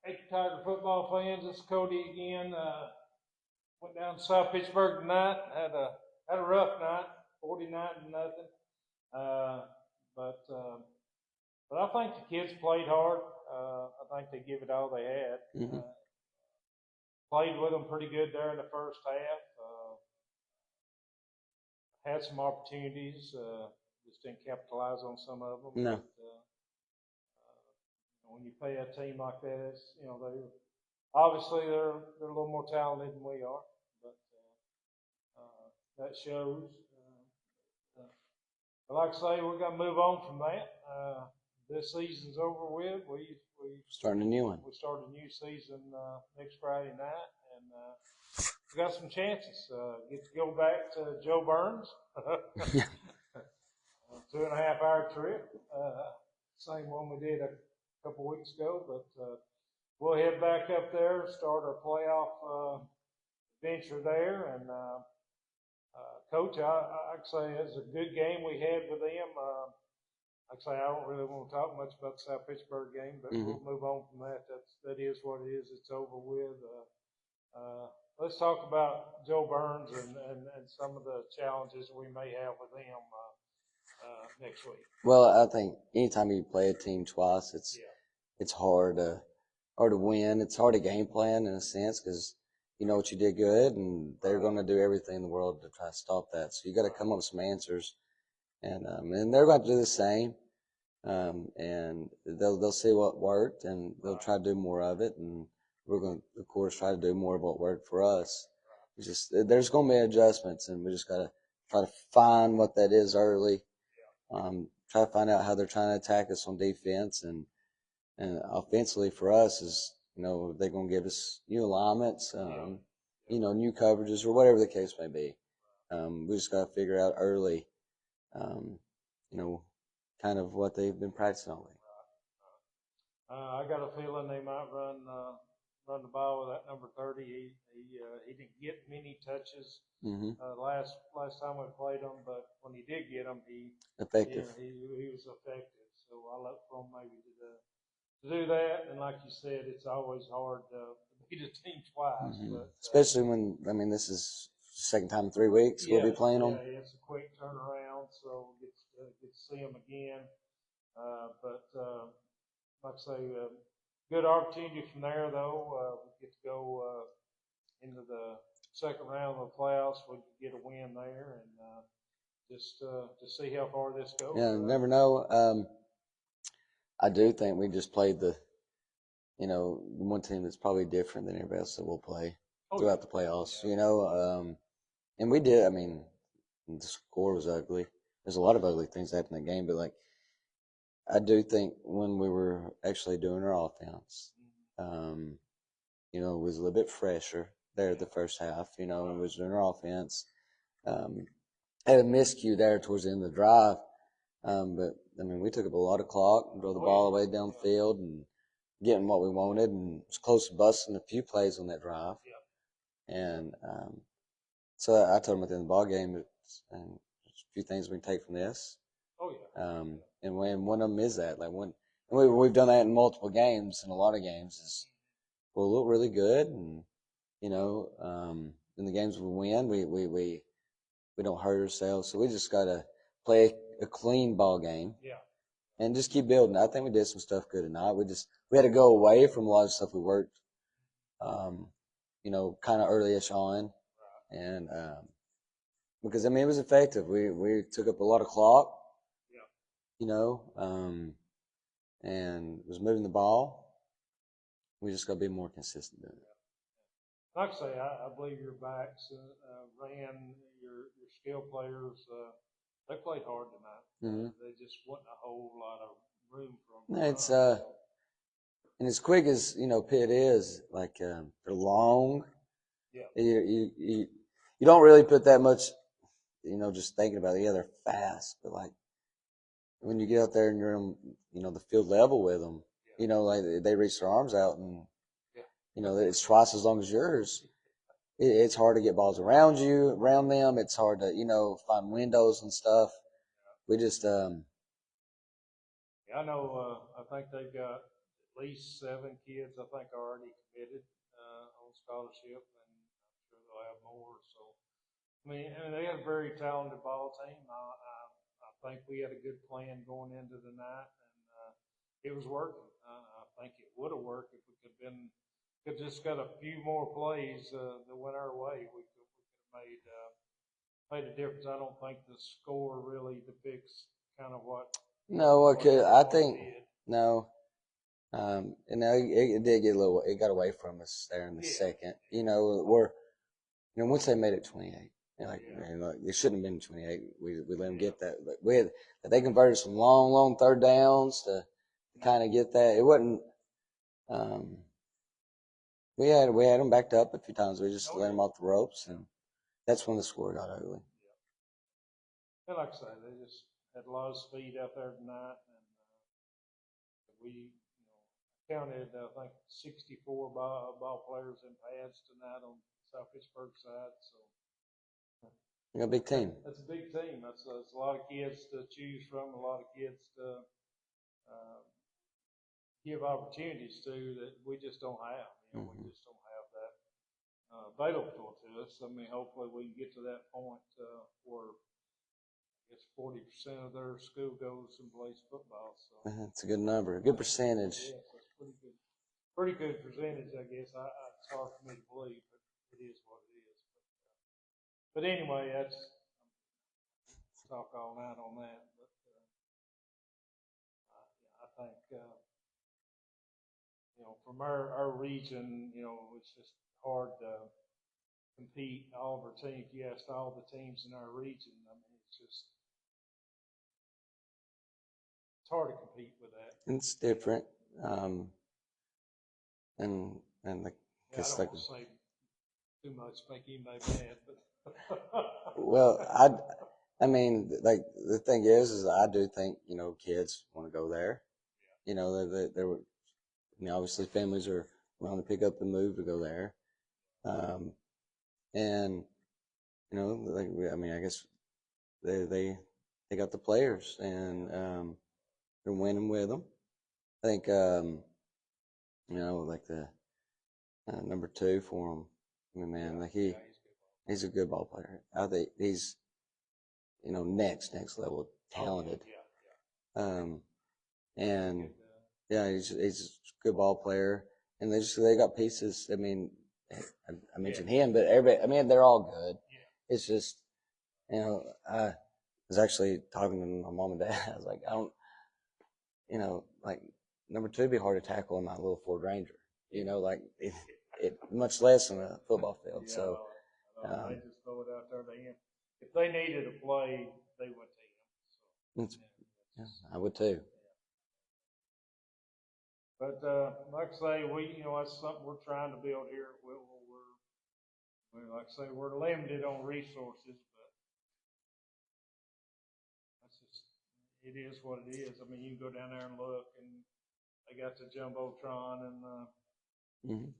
Hey, Tiger football fans, this is Cody again. Went down to South Pittsburgh tonight. Had a rough night, 49 to nothing. Uh, but uh, but I think the kids played hard. I think they give it all they had. Hmm. Played with them pretty good there in the first half. Had some opportunities. Just didn't capitalize on some of them. No. When you play a team like that, it's, they obviously they're a little more talented than we are, but that shows. But like I say, we're gonna move on from that. This season's over with. Starting a new one. We start a new season next Friday night, and we got some chances. Get to go back to Joe Burns. 2.5 hour trip. Same one we did a couple weeks ago, but we'll head back up there, start our playoff venture there, and Coach, I'd say it's a good game we had with them. Like I say, I don't really want to talk much about the South Pittsburgh game, but we'll move on from that. That is what it is. It's over with. Let's talk about Joe Burns and some of the challenges we may have with him next week. Well, I think anytime you play a team twice, it's hard to win. It's hard to game plan in a sense because you know what you did good, and they're going to do everything in the world to try to stop that. So you got to come up with some answers, and they're going to do the same. And they'll see what worked, and they'll try to do more of it, and we're going to, of course, try to do more of what worked for us. It's just there's going to be adjustments, and we just got to try to find what that is early. Try to find out how they're trying to attack us on defense, and offensively for us is they're going to give us new alignments, new coverages or whatever the case may be. We just got to figure out early, um, you know, kind of what they've been practicing all week. I got a feeling they might run the ball with that number 30. He didn't get many touches last time we played him, but when he did get them, Effective. He was effective. So I look for him maybe to do that. And like you said, it's always hard to beat a team twice, but especially when this is second time in 3 weeks we'll be playing them. Yeah, it's a quick turnaround, so get to see them again. But like I say, good opportunity from there, though. We get to go into the second round of the playoffs. We could get a win there, and just to see how far this goes. Yeah, never know. I do think we just played the one team that's probably different than everybody else that we'll play throughout the playoffs. And we did. I mean, the score was ugly. There's a lot of ugly things that happened in the game, but I do think when we were actually doing our offense, it was a little bit fresher there at the first half. And we was doing our offense. Had a miscue there towards the end of the drive, but we took up a lot of clock and drove the ball all the way downfield and getting what we wanted, and was close to busting a few plays on that drive. And so I told him at the end of the ball game, and there's a few things we can take from this. And one of them is that, we've done that in multiple games, in a lot of games, is we'll look really good, and in the games we win, we don't hurt ourselves. So we just got to play a clean ball game. And just keep building. I think we did some stuff good tonight. We had to go away from a lot of stuff we worked, kind of early-ish on, and because it was effective. We took up a lot of clock, and was moving the ball. We just got to be more consistent doing it. Like I say, I believe your backs ran, your skill players. They played hard tonight. They just wasn't a whole lot of room for them. It's and as quick as Pitt is, they're long. You don't really put that much, just thinking about it. Yeah, they're fast, but when you get out there and you're on, the field level with them, they reach their arms out and it's twice as long as yours. It's hard to get balls around them. It's hard to, find windows and stuff. We just, I know. I think they've got least 7 kids, I think, already committed on scholarship, and I'm sure they'll have more. So, I mean, and they had a very talented ball team. I think we had a good plan going into the night, and it was working. I think it would have worked if we could just got a few more plays that went our way. We could have made a difference. I don't think the score really depicts kind of what. No, okay. I think did. no. And now it did get a little. It got away from us there in the second. You know, once they made it 28, it shouldn't have been 28. We let them get that. But they converted some long third downs to kind of get that. It wasn't. We had them backed up a few times. We just let them off the ropes, and that's when the score got ugly. And like I say, they just had a lot of speed out there tonight, and we counted, I think, 64 ball players in pads tonight on South Pittsburgh side. So you got a big team. That's a big team. That's a lot of kids to choose from, a lot of kids to give opportunities to that we just don't have. We just don't have that available to us. I mean, hopefully we can get to that point where I guess 40% of their school goes and plays football. So that's a good number, a good percentage. Yes, that's pretty good percentage, I guess. It's hard for me to believe, but it is what it is. But anyway, that's talk all night on that. But I think from our region, it's just hard to compete. All of our teams, you asked all the teams in our region. I mean, it's hard to compete with that. It's different, and I don't want to say too much, make anybody mad, but well, I mean, like the thing is I do think kids want to go there. They were, obviously families are willing to pick up and move to go there, and I guess they got the players and they're winning with them. I think like the number 2 for him. I mean, man, like he's a good ball player. I think he's next level talented. And yeah, he's a good ball player, and they got pieces. I mean, I mentioned him, but everybody. I mean, they're all good. It's just I was actually talking to my mom and dad. I was like, I don't, like number 2 would be hard to tackle in my little Ford Ranger. Like it much less on a football field. Yeah, so they just throw it out there. If they needed a play, they went to him. So, I would too. But like I say, that's something we're trying to build here at Whitwell. Like I say, we're limited on resources, but it is what it is. I mean, you can go down there and look, and they got the jumbotron, and I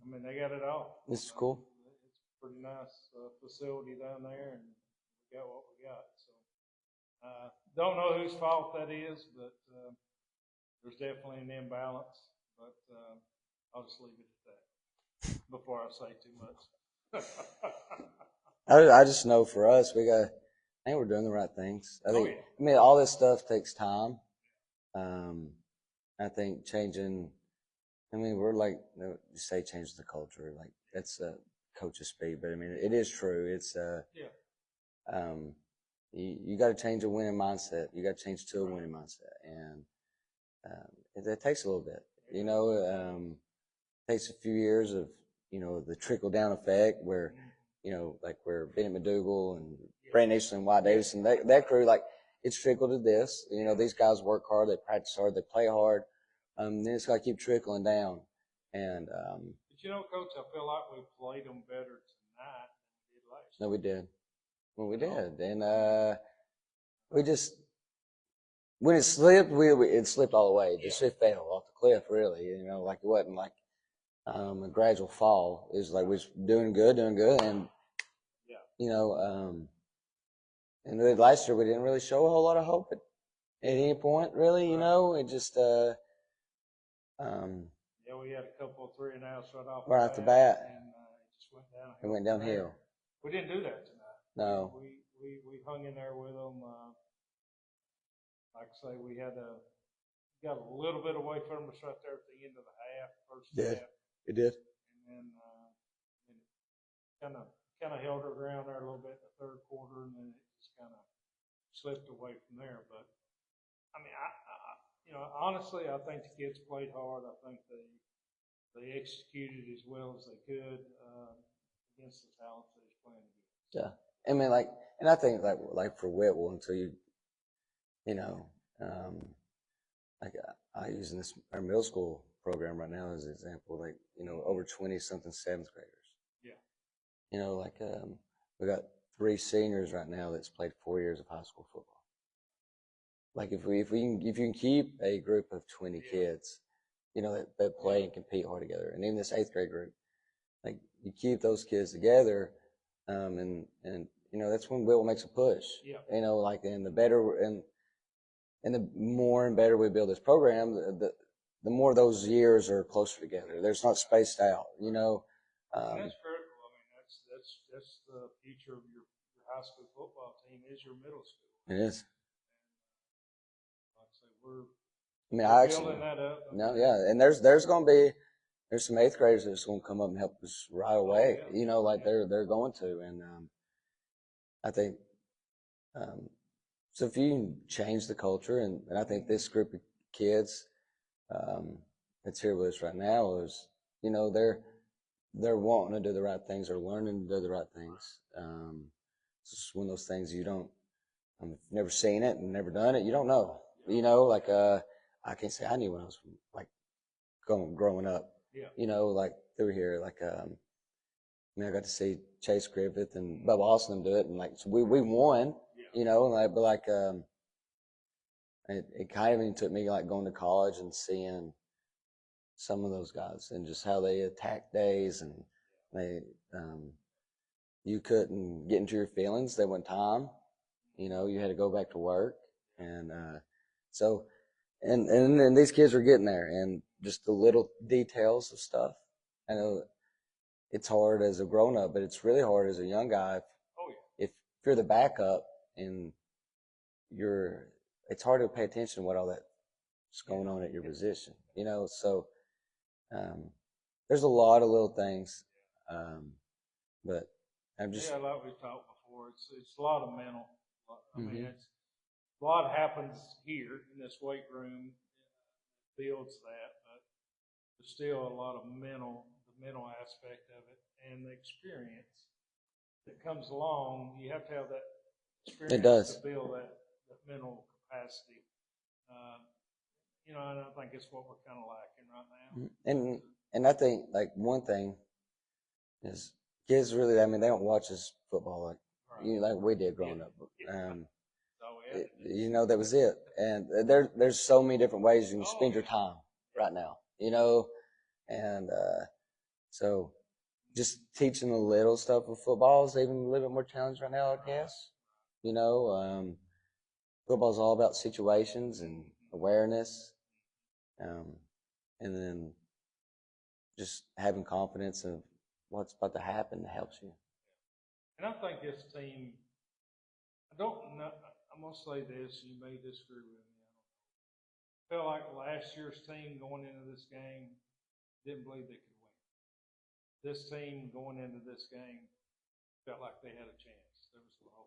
mean, they got it all. This is cool. It's a pretty nice facility down there, and we got what we got. So, don't know whose fault that is, but there's definitely an imbalance. But I'll just leave it at that before I say too much. I just know for us, I think we're doing the right things. I mean, all this stuff takes time. I think changing. I mean, we're like you say, change the culture. Like that's coach's speed, but I mean, it is true. It's you got to change a winning mindset. You got to change to a winning mindset, and it takes a little bit. It takes a few years of the trickle down effect where like where Benny McDougal and Brandon Easton and Wyatt Davison, that crew, like it's trickled to this. These guys work hard, they practice hard, they play hard. Then it's got to keep trickling down. And but Coach, I feel like we played them better tonight than we did last. No, we did. Well, we did, and we just when it slipped, it slipped all the way. It fell off the cliff, really. Like it wasn't like a gradual fall. It was like we was doing good, and and then last year we didn't really show a whole lot of hope at any point, really. It just Yeah, we had a couple of 3-and-outs right off the bat. and it just went downhill. It went downhill. We didn't do that tonight. No. We hung in there with them. Like I say, we got a little bit away from us right there at the end of the first half. It did. And then kind of held our ground there a little bit in the third quarter, and then it just kind of slipped away from there. But I mean, honestly, I think the kids played hard. I think they executed as well as they could against the talent that was playing against. Yeah, I mean, and I think like for Whitwell, until like I use in our middle school program right now as an example, like over 20-something seventh graders. Yeah. We got 3 seniors right now that's played 4 years of high school football. Like if you can keep a group of 20 kids, that play and compete hard together, and even this 8th grade group, like you keep those kids together, and that's when Will makes a push. Yeah. And the better and the more and better we build this program, the more those years are closer together. There's not spaced out. And that's critical. I mean, that's the future of your high school football team is your middle school. It is. Like I say, we're building that up. No, yeah, and there's some 8th graders that's going to come up and help us right away. Oh, yeah. Like they're going to, and I think so. If you can change the culture, and I think this group of kids that's here with us right now is, they're wanting to do the right things, or learning to do the right things. It's just one of those things you don't. If you've never seen it and never done it, you don't know. I can't say I knew when I was like growing up. Yeah. Like through here, I got to see Chase Griffith and Bubba Austin do it, and so we won. Yeah. It kind of even took me going to college and seeing some of those guys and just how they attacked days, and you couldn't get into your feelings. There wasn't time. You had to go back to work, and and these kids are getting there, and just the little details of stuff. I know it's hard as a grown up, but it's really hard as a young guy. If you're the backup and it's hard to pay attention to what all that's going on at your position. So there's a lot of little things, but I'm just like we talked before, it's a lot of mental. I mean, Mm-hmm. A lot happens here in this weight room, builds that, but there's still a lot of the mental aspect of it, and the experience that comes along. You have to have that experience to build that mental capacity. And I think it's what we're kind of lacking right now. And I think one thing is kids really, they don't watch this football like we did growing up. That was it. And there's so many different ways you can spend your time right now. And so just teaching the little stuff of football is even a little bit more challenging right now, I guess. Football's all about situations and awareness, and then just having confidence of what's about to happen helps you. And I think this team, I'm going to say this, you may disagree with me. I felt like last year's team going into this game didn't believe they could win. This team going into this game felt like they had a chance.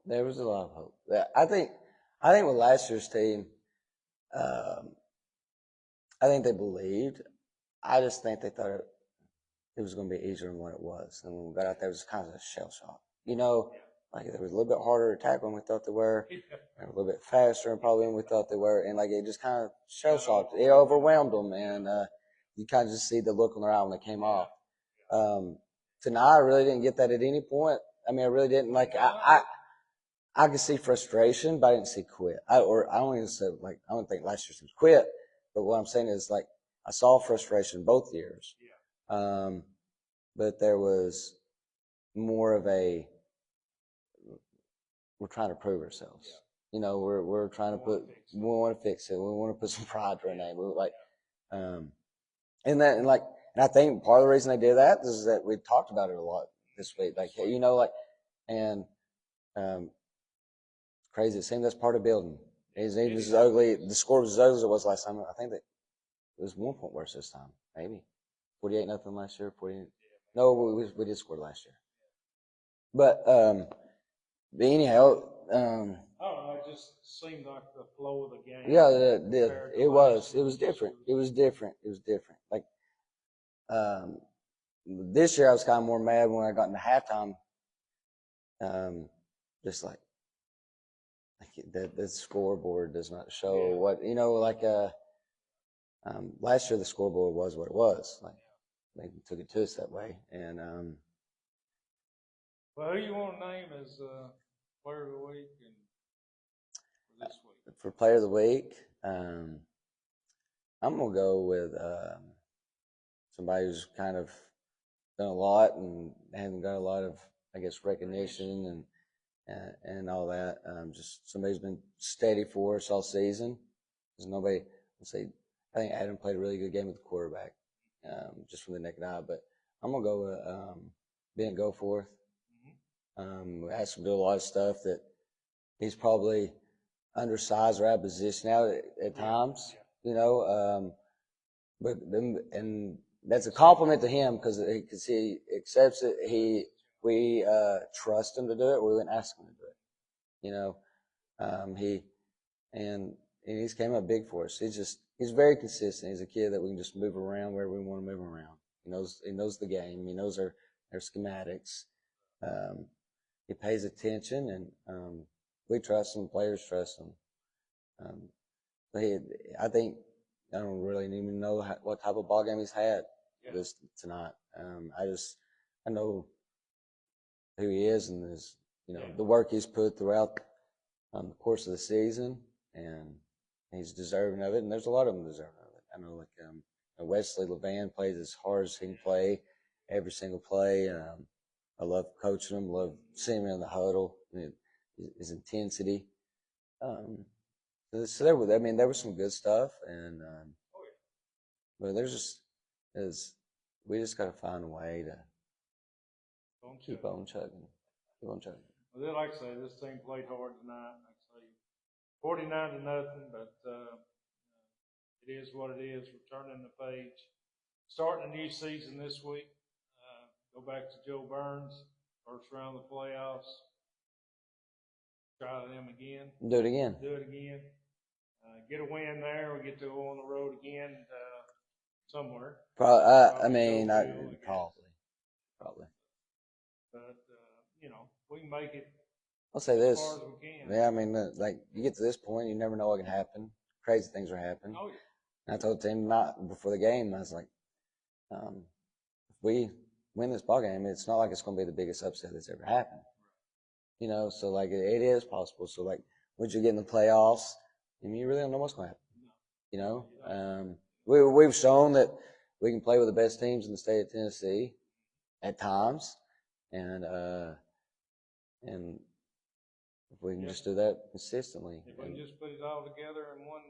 There was a lot of hope. I think with last year's team, I think they believed. I just think they thought it was going to be easier than what it was. And when we got out there, it was kind of a shell shock. Like they were a little bit harder to attack than we thought they were. They were a little bit faster and probably than we thought they were. And it just kind of shell shocked. It overwhelmed them. And you kind of just see the look on their eye when they came off. Tonight, I really didn't get that at any point. I really didn't. I could see frustration, but I didn't see quit. I don't even say I don't think last year's team quit. But what I'm saying is I saw frustration both years. But there was more of we're trying to prove ourselves. We're trying to we want to fix it. We want to put some pride to our name. And And I think part of the reason they did that is that we talked about it a lot this week. Like, you know, like, and crazy. It seemed that's part of building. It was as ugly. The score was as ugly as it was last time. I think that it was 1 point worse this time. Maybe 48-0 last year. 48. No, we did score last year. But anyhow, I don't know, it just seemed like the flow of the game. yeah, it did. It was different. It was different. Like this year, I was kind of more mad when I got into halftime. Just like the scoreboard does not show what, you know, like last year the scoreboard was what it was. Like they took it to us that way. And well, who you want to name as player of the week and for this week? for player of the week, I'm gonna go with somebody who's kind of done a lot and hasn't got a lot of, I guess, recognition and all that. Just somebody who's been steady for us all season. There's nobody. Let's say, I think Adam played a really good game with the quarterback, just from the naked eye. But I'm gonna go with Ben Goforth. We asked him to do a lot of stuff that he's probably undersized or out of position out at times, you know. But and that's a compliment to him because he accepts it. We trust him to do it. We wouldn't ask him to do it, you know. And he's came up big for us. He's very consistent. He's a kid that we can just move around wherever we want to move him around. He knows the game. He knows our schematics. He pays attention, and we trust him. Players trust him. But I think I don't really even know what type of ball game he's had this tonight. I know who he is and his, you know, the work he's put throughout the course of the season, and he's deserving of it. And there's a lot of them deserving of it. I know, like Wesley Levan plays as hard as he can play every single play. I love coaching him. Love seeing him in the huddle. His intensity. So there was some good stuff, and but we just got to find a way to keep on chugging. Well, like I say, this team played hard tonight. Like I say, 49-0, but it is what it is. We're turning the page, starting a new season this week. Go back to Joe Burns, first round of the playoffs. Try them again. Do it again. Get a win there. We get to go on the road again somewhere. Probably. But you know, we can make it. I'll say this. As far as we can. Yeah, I mean, like you get to this point, you never know what can happen. Crazy things are happening. Oh yeah. And I told the team not before the game. I was like, if we win this ball game, it's not like it's going to be the biggest upset that's ever happened. You know, so like it is possible. So like, once you get in the playoffs, I mean, you really don't know what's going to happen. You know, we've shown that we can play with the best teams in the state of Tennessee at times, and if we can just do that consistently. If we can just put it all together in one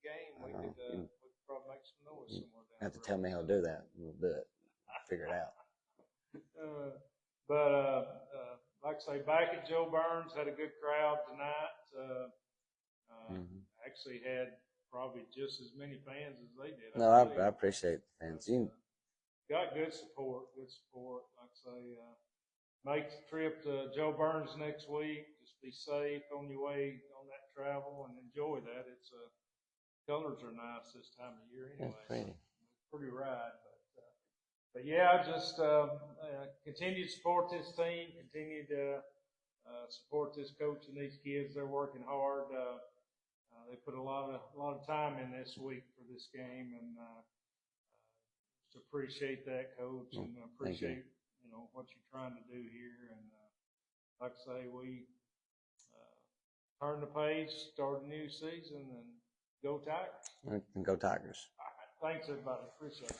game, we could probably make some noise somewhere down. Have to tell me how to do that. We'll do it. Figure it out. Like I say, back at Joe Burns, had a good crowd tonight. Actually had probably just as many fans as they did. I appreciate the fans. Got good support. Like I say, make the trip to Joe Burns next week. Just be safe on your way on that travel and enjoy that. It's colors are nice this time of year anyway. That's pretty. So pretty ride. But yeah, just continue to support this team. Continue to support this coach and these kids. They're working hard. They put a lot of time in this week for this game, and just appreciate that, coach, and appreciate you know what you're trying to do here. And like I say, we turn the page, start a new season, and go Tigers. Go Tigers. All right. Thanks, everybody. Appreciate it.